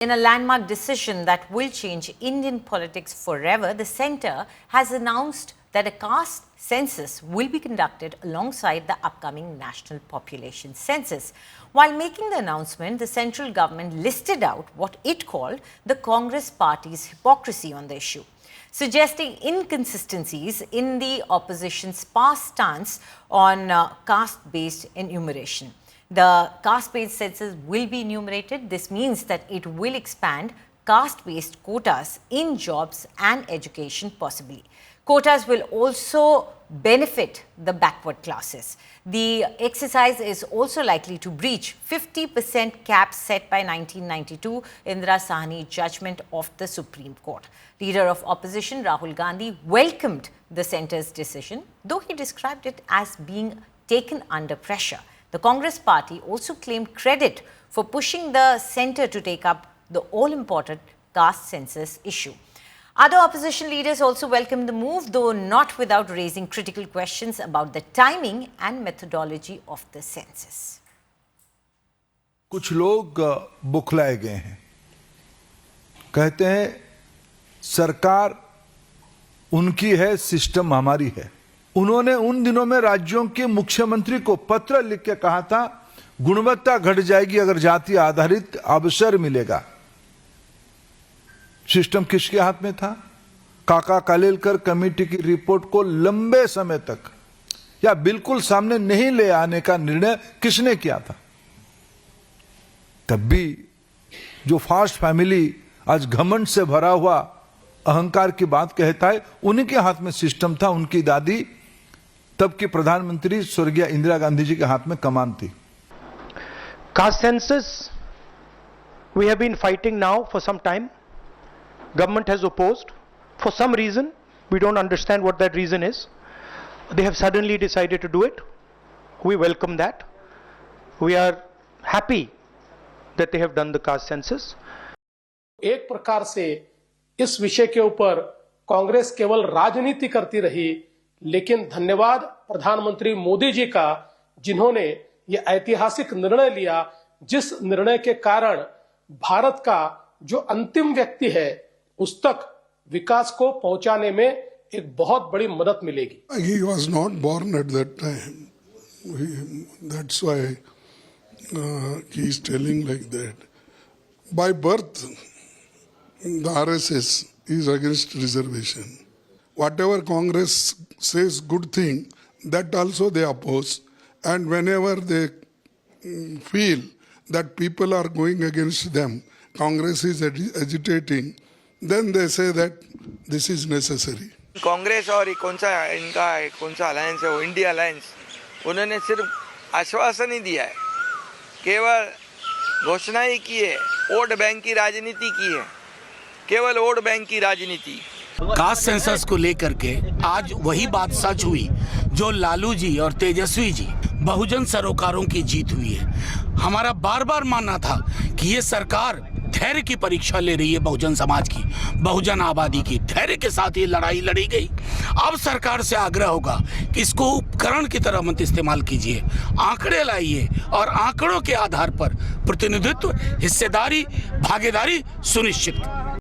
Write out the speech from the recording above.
In a landmark decision that will change Indian politics forever, the centre has announced that a caste census will be conducted alongside the upcoming national population census. While making the announcement, the central government listed out what it called the Congress party's hypocrisy on the issue, suggesting inconsistencies in the opposition's past stance on caste-based enumeration. The caste-based census will be enumerated. This means that it will expand caste-based quotas in jobs and education possibly. Quotas will also benefit the backward classes. The exercise is also likely to breach 50% cap set by 1992 Indira Sahni judgment of the Supreme Court. Leader of opposition Rahul Gandhi welcomed the centre's decision, though he described it as being taken under pressure. The Congress party also claimed credit for pushing the centre to take up the all-important caste census issue. Other opposition leaders also welcomed the move, though not without raising critical questions about the timing and methodology of the census. कुछ लोग बुखलाए गए हैं, कहते हैं सरकार उनकी है, system हमारी है। उन्होंने उन दिनों में राज्यों के मुख्यमंत्री को पत्र लिख के कहा था गुणवत्ता घट जाएगी अगर जाति आधारित अवसर मिलेगा। सिस्टम किसके हाथ में था? काका कालेलकर कमेटी की रिपोर्ट को लंबे समय तक या बिल्कुल सामने नहीं ले आने का निर्णय किसने किया था? तब भी जो फास्ट फैमिली आज घमंड से भरा हुआ अहंकार की बात कहता है, उन्हीं के हाथ में सिस्टम था। उनकी दादी तब की प्रधानमंत्री स्वर्गीय इंदिरा गांधी जी के हाथ में कमान थी। Caste census, we have been fighting now for some time. Government has opposed for some reason. We don't understand what that reason is. They have suddenly decided to do it. We welcome that. We are happy that they have done the caste census. एक प्रकार से इस विषय के ऊपर कांग्रेस केवल राजनीति करती रही, लेकिन धन्यवाद प्रधानमंत्री मोदी जी का, जिन्होंने ये ऐतिहासिक निर्णय लिया, जिस निर्णय के कारण भारत का जो अंतिम व्यक्ति है उस तक विकास को पहुंचाने में एक बहुत बड़ी मदद मिलेगी। He was not born at that time. That's why he is telling like that. By birth, the RSS is against reservation. Whatever Congress says good thing, that also they oppose. And whenever they feel that people are going against them, Congress is agitating, then they say that this is necessary. Congress और कौन सा alliance है वो India alliance, उन्होंने सिर्फ आश्वासन ही दिया है, केवल घोषणा ही की है, वोट बैंक की राजनीति की है, केवल वोट बैंक की राजनीति। कास्ट सेंसस को लेकर के आज वही बात सच हुई जो लालू जी और तेजस्वी जी बहुजन सरोकारों की जीत हुई है। हमारा बार बार मानना था कि ये सरकार धैर्य की परीक्षा ले रही है, बहुजन समाज की, बहुजन आबादी की। धैर्य के साथ ये लड़ाई लड़ी गई। अब सरकार से आग्रह होगा कि इसको उपकरण की तरह मत इस्तेमाल कीजिए, आंकड़े लाइए और आंकड़ों के आधार पर प्रतिनिधित्व, हिस्सेदारी, भागीदारी सुनिश्चित।